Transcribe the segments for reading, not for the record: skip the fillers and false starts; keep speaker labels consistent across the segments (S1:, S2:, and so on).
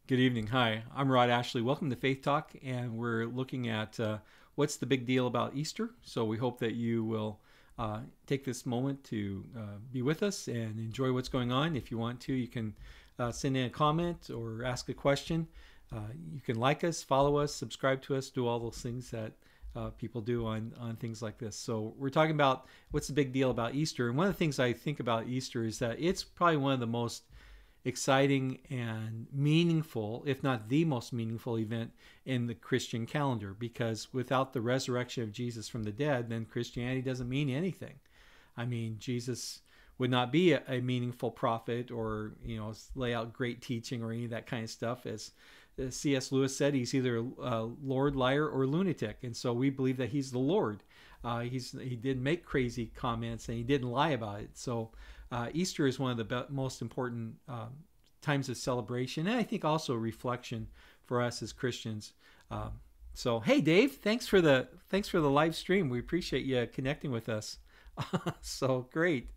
S1: Good evening. Hi, I'm Rod Ashley. Welcome to Faith Talk, and we're looking at what's the big deal about Easter. So we hope that you will take this moment to be with us and enjoy what's going on. If you want to, you can send in a comment or ask a question. You can like us, follow us, subscribe to us, do all those things that people do on things like this. So we're talking about what's the big deal about Easter. And one of the things I think about Easter is that it's probably one of the most exciting and meaningful, if not the most meaningful event in the Christian calendar, because without the resurrection of Jesus from the dead, then Christianity doesn't mean anything. I mean, Jesus would not be a meaningful prophet or, lay out great teaching or any of that kind of stuff. As C.S. Lewis said, he's either a Lord, liar, or lunatic. And so we believe that he's the Lord. He did make crazy comments and he didn't lie about it. So Easter is one of the most important times of celebration, and I think also reflection for us as Christians. So, hey, Dave, thanks for the live stream. We appreciate you connecting with us. So great,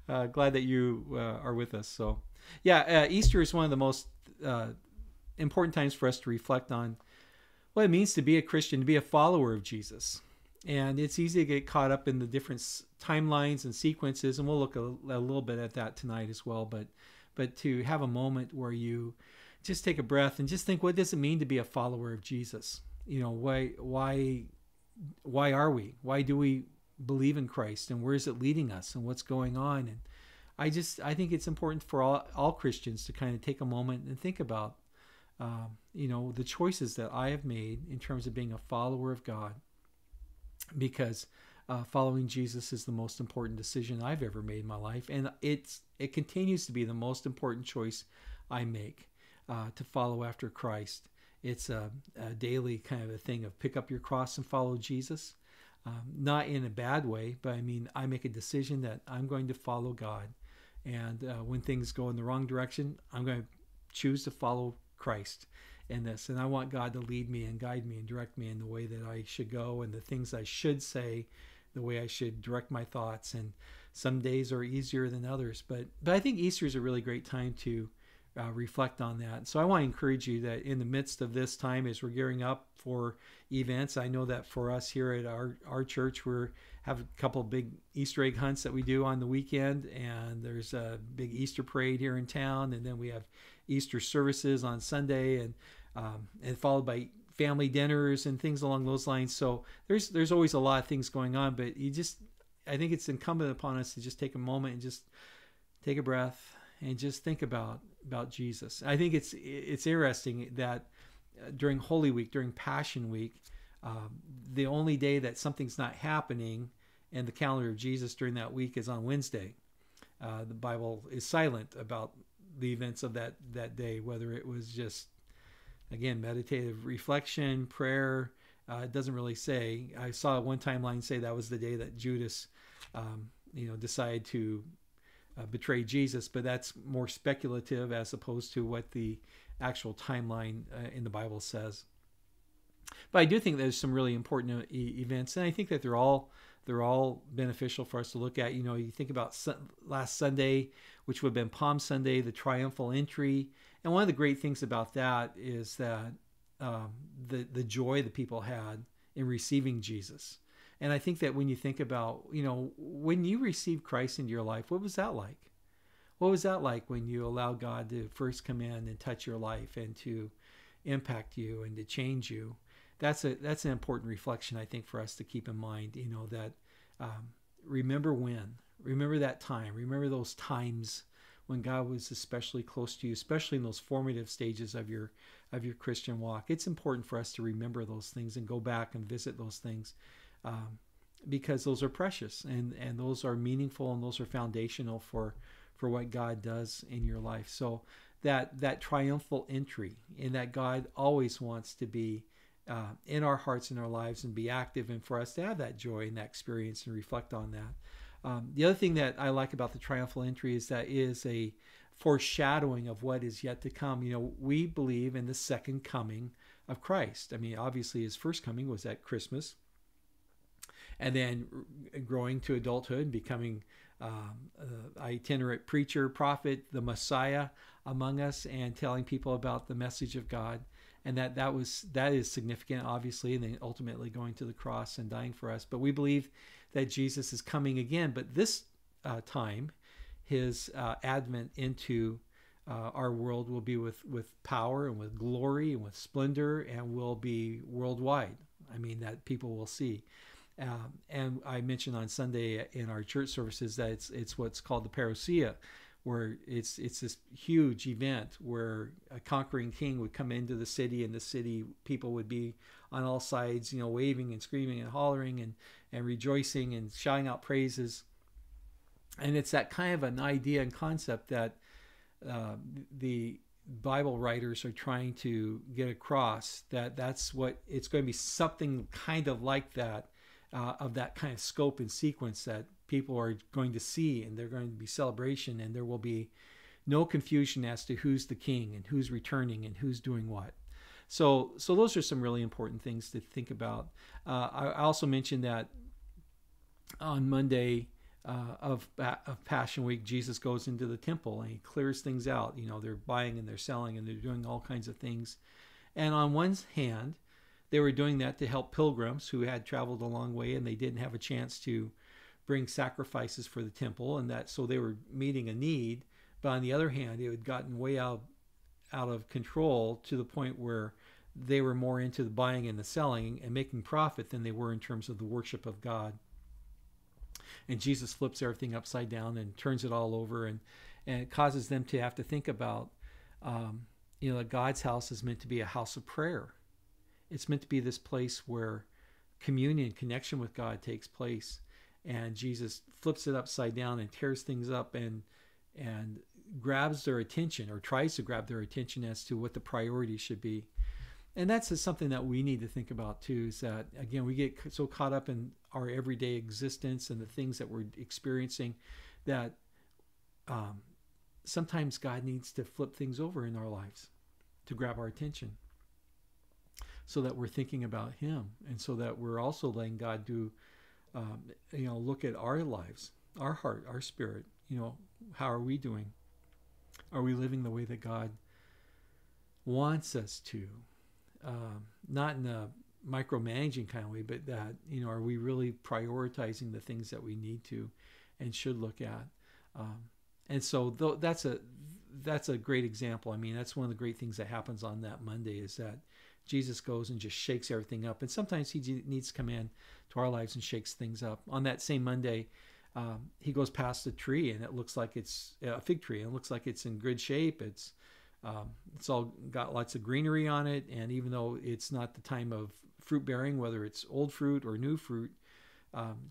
S1: glad that you are with us. So, yeah, Easter is one of the most important times for us to reflect on what it means to be a Christian, to be a follower of Jesus. And it's easy to get caught up in the different timelines and sequences, and we'll look a little bit at that tonight as well. But to have a moment where you just take a breath and just think, what does it mean to be a follower of Jesus? Why are we? Why do we believe in Christ, and where is it leading us, and what's going on? And I think it's important for all Christians to kind of take a moment and think about the choices that I have made in terms of being a follower of God, because following Jesus is the most important decision I've ever made in my life, and it continues to be the most important choice I make, to follow after Christ. It's a daily kind of a thing of pick up your cross and follow Jesus, not in a bad way, but I mean, I make a decision that I'm going to follow God, and when things go in the wrong direction, I'm going to choose to follow Christ in this, and I want God to lead me and guide me and direct me in the way that I should go, and the things I should say, the way I should direct my thoughts. And some days are easier than others, but I think Easter is a really great time to reflect on that. So I want to encourage you that in the midst of this time, as we're gearing up for events, I know that for us here at our church, we have a couple of big Easter egg hunts that we do on the weekend, and there's a big Easter parade here in town, and then we have Easter services on Sunday, and followed by family dinners and things along those lines. So there's always a lot of things going on, but I think it's incumbent upon us to just take a moment and just take a breath and just think about Jesus. I think it's interesting that during Holy Week, during Passion Week, the only day that something's not happening in the calendar of Jesus during that week is on Wednesday. The Bible is silent about the events of that day, whether it was just, again, meditative reflection, prayer. It doesn't really say. I saw one timeline say that was the day that Judas, decided to betray Jesus, but that's more speculative as opposed to what the actual timeline in the Bible says. But I do think there's some really important events, and I think that they're all beneficial for us to look at. You think about last Sunday, which would have been Palm Sunday, the triumphal entry, and one of the great things about that is that the joy that people had in receiving Jesus. And I think that when you think about, when you received Christ into your life, what was that like? What was that like when you allowed God to first come in and touch your life and to impact you and to change you? That's an important reflection, I think, for us to keep in mind. That remember that time, remember those times when God was especially close to you, especially in those formative stages of your Christian walk. It's important for us to remember those things and go back and visit those things, because those are precious and those are meaningful, and those are foundational for what God does in your life. So that triumphal entry, and that God always wants to be in our hearts and our lives and be active, and for us to have that joy and that experience and reflect on that. The other thing that I like about the triumphal entry is that is a foreshadowing of what is yet to come. We believe in the second coming of Christ. I mean, obviously his first coming was at Christmas, and then growing to adulthood, becoming itinerant preacher, prophet, the Messiah. among us and telling people about the message of God. And that is significant, obviously, and then ultimately going to the cross and dying for us. But we believe that Jesus is coming again. But this time, his advent into our world will be with power and with glory and with splendor, and will be worldwide. I mean, that people will see. And I mentioned on Sunday in our church services that it's what's called the parousia, where it's this huge event where a conquering king would come into the city, and the city people would be on all sides, waving and screaming and hollering and rejoicing and shouting out praises. And it's that kind of an idea and concept that the Bible writers are trying to get across, that's what it's going to be, something kind of like that, of that kind of scope and sequence that people are going to see, and they're going to be celebration, and there will be no confusion as to who's the king and who's returning and who's doing what. So those are some really important things to think about. I also mentioned that on Monday of Passion Week, Jesus goes into the temple and he clears things out. They're buying and they're selling and they're doing all kinds of things. And on one hand, they were doing that to help pilgrims who had traveled a long way and they didn't have a chance to bring sacrifices for the temple, and so they were meeting a need. But on the other hand, it had gotten way out of control to the point where they were more into the buying and the selling and making profit than they were in terms of the worship of God. And Jesus flips everything upside down and turns it all over, and it causes them to have to think about, that God's house is meant to be a house of prayer. It's meant to be this place where communion, connection with God takes place. And Jesus flips it upside down and tears things up and grabs their attention, or tries to grab their attention as to what the priorities should be. And that's something that we need to think about too, is that, again, we get so caught up in our everyday existence and the things that we're experiencing that sometimes God needs to flip things over in our lives to grab our attention, so that we're thinking about him, and so that we're also letting God do look at our lives, our heart, our spirit. How are we doing? Are we living the way that God wants us to? Not in a micromanaging kind of way, but that, are we really prioritizing the things that we need to and should look at? And so that's a great example. I mean, that's one of the great things that happens on that Monday, is that Jesus goes and just shakes everything up. And sometimes he needs to come in to our lives and shakes things up. On that same Monday, he goes past a tree, and it looks like it's a fig tree, and it looks like it's in good shape. It's all got lots of greenery on it. And even though it's not the time of fruit bearing, whether it's old fruit or new fruit,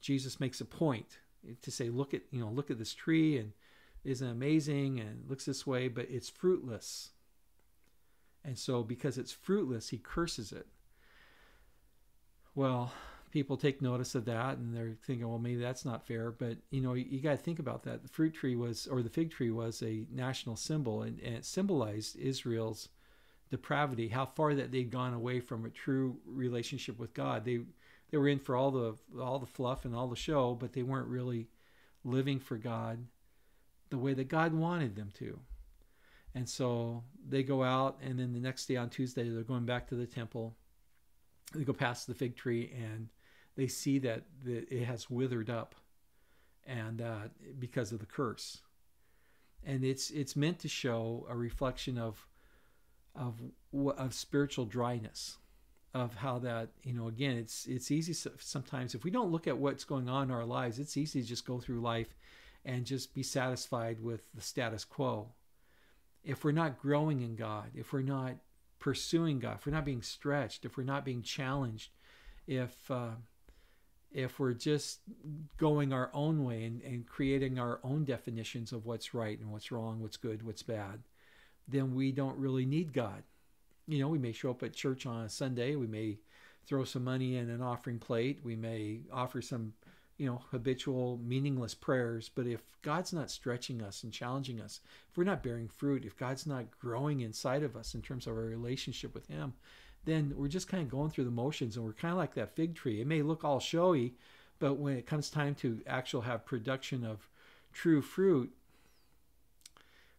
S1: Jesus makes a point to say, look at this tree, and isn't it amazing? And it looks this way, but it's fruitless. And so because it's fruitless, he curses it. Well, people take notice of that, and they're thinking, well, maybe that's not fair. But, you got to think about that. The fig tree was a national symbol, and it symbolized Israel's depravity, how far that they'd gone away from a true relationship with God. They were in for all the fluff and all the show, but they weren't really living for God the way that God wanted them to. And so they go out, and then the next day on Tuesday, they're going back to the temple. They go past the fig tree, and they see that it has withered up, and because of the curse. And it's meant to show a reflection of spiritual dryness, of how that, again, it's easy sometimes, if we don't look at what's going on in our lives, it's easy to just go through life and just be satisfied with the status quo. If we're not growing in God, if we're not pursuing God, if we're not being stretched, if we're not being challenged, if we're just going our own way and creating our own definitions of what's right and what's wrong, what's good, what's bad, then we don't really need God. We may show up at church on a Sunday. We may throw some money in an offering plate. We may offer some habitual meaningless prayers. But if God's not stretching us and challenging us, if we're not bearing fruit, if God's not growing inside of us in terms of our relationship with him, then we're just kind of going through the motions, and we're kind of like that fig tree. It may look all showy, but when it comes time to actually have production of true fruit,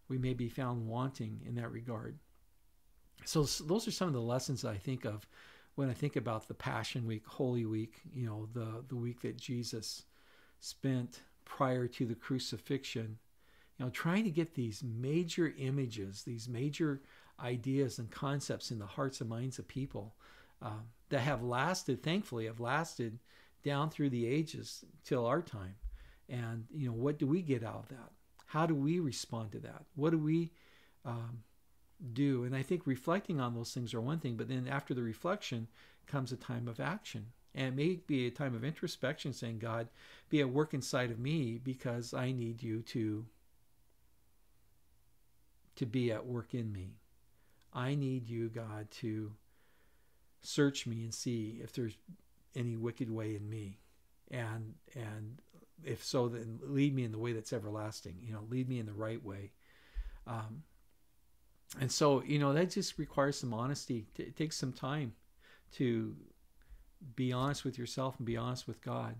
S1: we may be found wanting in that regard. So those are some of the lessons that I think of when I think about the Passion Week, Holy Week, the week that Jesus spent prior to the crucifixion, trying to get these major images, these major ideas and concepts in the hearts and minds of people that have lasted, thankfully, have lasted down through the ages till our time. And, what do we get out of that? How do we respond to that? What do we do? And I think reflecting on those things are one thing, but then after the reflection comes a time of action. And it may be a time of introspection, saying, God, be at work inside of me, because I need you to be at work in me. I need you, God, to search me and see if there's any wicked way in me. And if so, then lead me in the way that's everlasting. Lead me in the right way. And so, that just requires some honesty. It takes some time to be honest with yourself and be honest with God.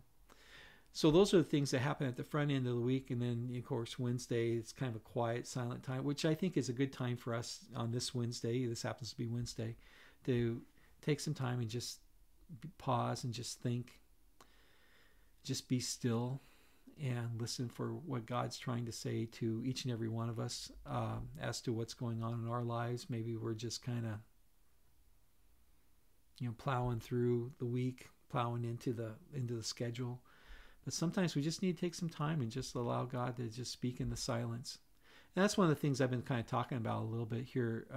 S1: So those are the things that happen at the front end of the week. And then, of course, Wednesday, it's kind of a quiet, silent time, which I think is a good time for us on this Wednesday. This happens to be Wednesday, to take some time and just pause and just think. Just be still and listen for what God's trying to say to each and every one of us as to what's going on in our lives. Maybe we're just kind of, plowing through the week, plowing into the schedule. But sometimes we just need to take some time and just allow God to just speak in the silence. And that's one of the things I've been kind of talking about a little bit here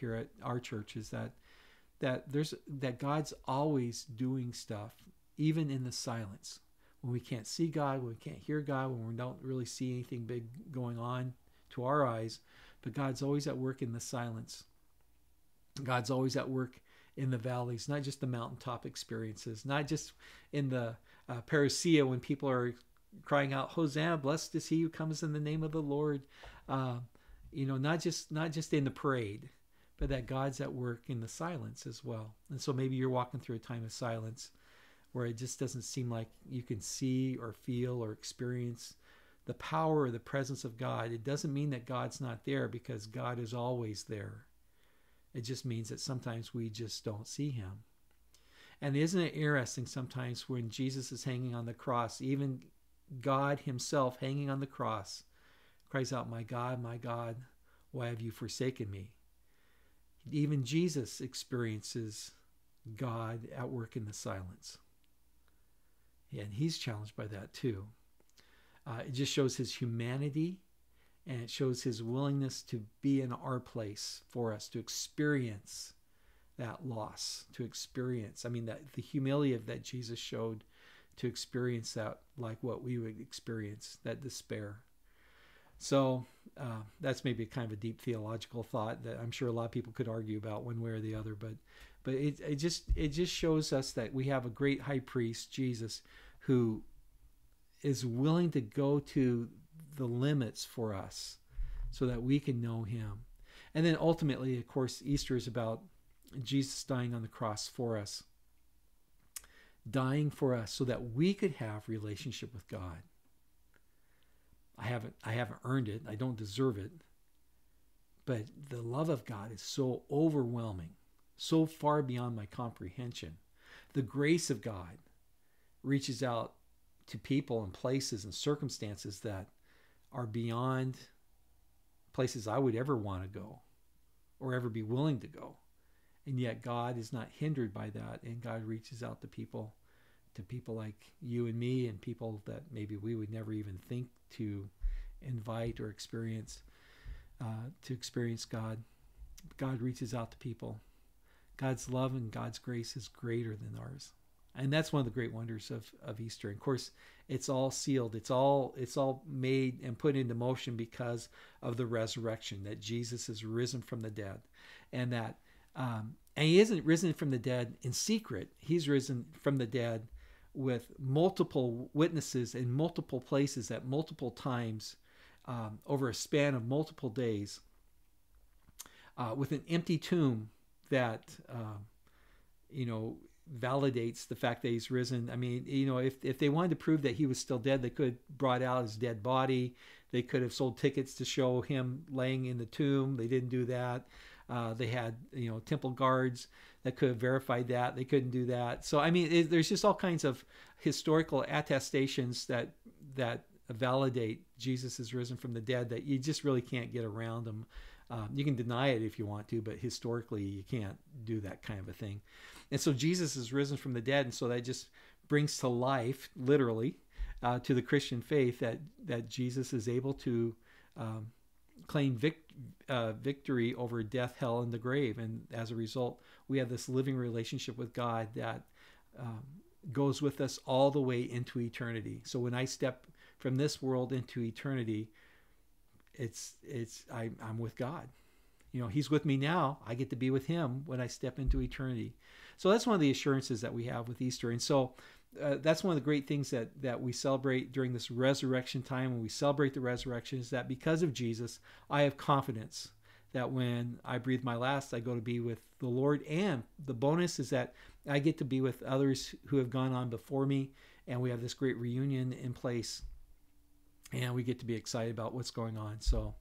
S1: at our church, is that God's always doing stuff, even in the silence. When we can't see God, when we can't hear God, when we don't really see anything big going on to our eyes, but God's always at work in the silence. God's always at work in the valleys, not just the mountaintop experiences, not just in the parousia when people are crying out, Hosanna, blessed is he who comes in the name of the Lord. Not just in the parade, but that God's at work in the silence as well. And so maybe you're walking through a time of silence where it just doesn't seem like you can see or feel or experience the power or the presence of God. It doesn't mean that God's not there, because God is always there. It just means that sometimes we just don't see him. And isn't it interesting sometimes when Jesus is hanging on the cross, even God himself hanging on the cross cries out, my God, why have you forsaken me? Even Jesus experiences God at work in the silence. And he's challenged by that too. It just shows his humanity, and it shows his willingness to be in our place for us, to experience that loss, that the humility of that Jesus showed, to experience that like what we would experience, that despair. So that's maybe kind of a deep theological thought that I'm sure a lot of people could argue about one way or the other, but it just shows us that we have a great high priest, Jesus, who is willing to go to the limits for us so that we can know him. And then ultimately, of course, Easter is about Jesus dying on the cross for us, dying for us so that we could have relationship with God. I haven't earned it. I don't deserve it. But the love of God is so overwhelming, so far beyond my comprehension. The grace of God reaches out to people and places and circumstances that are beyond places I would ever want to go or ever be willing to go. And yet God is not hindered by that, and God reaches out to people like you and me, and people that maybe we would never even think to invite or experience God. God reaches out to people. God's love and God's grace is greater than ours. And that's one of the great wonders of Easter. And of course, it's all sealed. It's all made and put into motion because of the resurrection, that Jesus is risen from the dead. And that and he isn't risen from the dead in secret. He's risen from the dead with multiple witnesses in multiple places at multiple times over a span of multiple days, with an empty tomb that validates the fact that he's risen. I mean, if they wanted to prove that he was still dead, they could have brought out his dead body. They could have sold tickets to show him laying in the tomb. They didn't do that. They had, temple guards that could have verified that. They couldn't do that. So, I mean, there's just all kinds of historical attestations that validate Jesus is risen from the dead that you just really can't get around them. You can deny it if you want to, but historically you can't do that kind of a thing. And so Jesus is risen from the dead, and so that just brings to life, literally, to the Christian faith that Jesus is able to claim victory over death, hell, and the grave. And as a result, we have this living relationship with God that goes with us all the way into eternity. So when I step from this world into eternity, I'm with God. He's with me now. I get to be with him when I step into eternity. So that's one of the assurances that we have with Easter. And so that's one of the great things that we celebrate during this resurrection time. When we celebrate the resurrection, is that because of Jesus, I have confidence that when I breathe my last, I go to be with the Lord. And the bonus is that I get to be with others who have gone on before me, and we have this great reunion in place, and we get to be excited about what's going on. So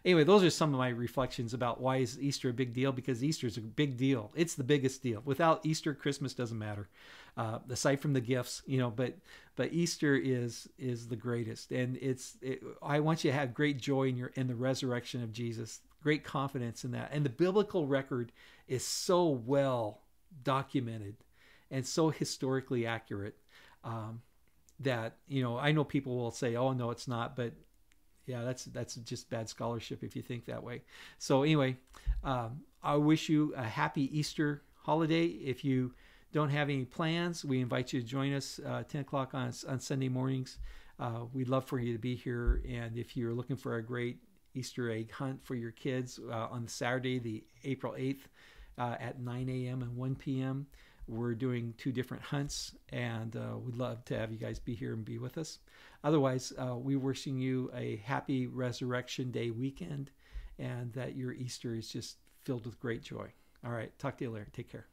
S1: anyway, those are some of my reflections about why is Easter a big deal, because Easter is a big deal. It's the biggest deal. Without Easter, Christmas doesn't matter, aside from the gifts, but Easter is the greatest. And I want you to have great joy in the resurrection of Jesus, great confidence in that. And the biblical record is so well documented and so historically accurate, that, I know people will say, oh, no, it's not. But yeah, that's just bad scholarship if you think that way. So anyway, I wish you a happy Easter holiday. If you don't have any plans, we invite you to join us 10 o'clock on Sunday mornings. We'd love for you to be here. And if you're looking for a great Easter egg hunt for your kids on Saturday, the April 8th at 9 a.m. and 1 p.m., we're doing 2 different hunts, and we'd love to have you guys be here and be with us. Otherwise, we're wishing you a happy Resurrection Day weekend, and that your Easter is just filled with great joy. All right, talk to you later. Take care.